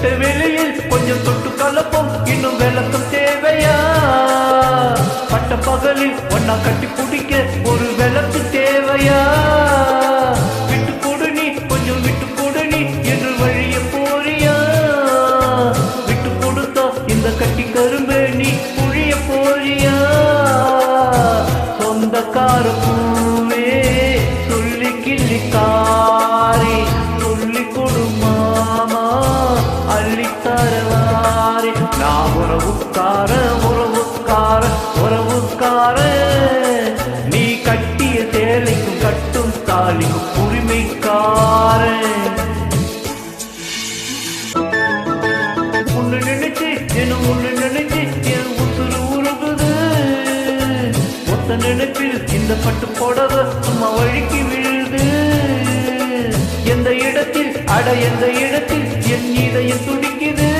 வெட்ட வெளியில் கொஞ்சம் தொட்டு கலப்போம், இன்னும் விளக்கம் தேவையா? பட்ட பகலில் ஒன்னா கட்டி பிடிக்க ஒரு விளக்கு தேவையா? விட்டு கொடு நீ, கொஞ்சம் விட்டு கொடு நீ என்று வழிய போறியா? விட்டு கொடுத்தா இந்த கட்டி கரும்பு நீ புழிய போறியா? சொந்தக்கார பூவே சொல்லி கிள்ளி காரி சொல்லி கொடு மாமா அள்ளித்தரவாரி. நான் உறவுக்கார உறவுக்கார உறவுக்கார, நீ கட்டிய சேலைக்கும் கட்டும் தாலிக்கும் உரிமைக்கார. உன்னை நினைச்சு ஒண்ணு நினைச்சு என் உசுறு உருகுது. ஒத்த நினைப்பில் இந்த பட்டு புடவ சும்மா வழுக்கி விழுது. எந்த இடத்தில் அட எந்த இடத்தில் என் இதயம் துடிக்குது.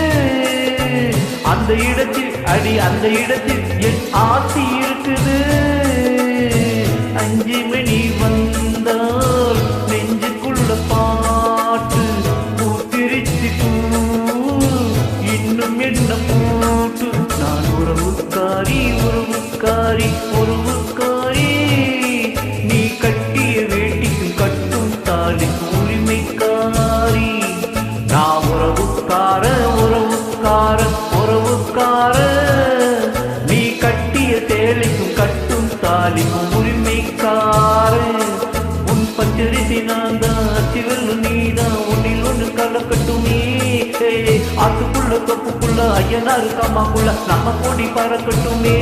அந்த இடத்தில் அடி அந்த இடத்தில் என் ஆசை இருக்குது. 5 மணி வந்தால் நெஞ்சுக்குள்ள பாட்டு பூத்திருச்சு பூ, இன்னும் என்ன பூட்டு. நான் உறவுக்காரி உறவுக்காரி உறவுக்காரி, நீ கட்டிய வேட்டிக்கும் கட்டும் தாலிக்கும் உரிமைக்காரி. நான் உறவுக்கார உறவுக்கார உறவுக்கார, நீ கட்டிய சேலைக்கும் கட்டும் தாலிக்கும் உரிமைக்கார. உன் பச்சரிசி நான் தான், சிவல்லு நீதான், ஒன்னில் ஒன்று கலக்கட்டுமே. ஆத்துக்குள்ள தொப்புக்குள்ள ஐயனாரு கம்மாக்குள்ள நம்ம கொடி பறக்கட்டுமே.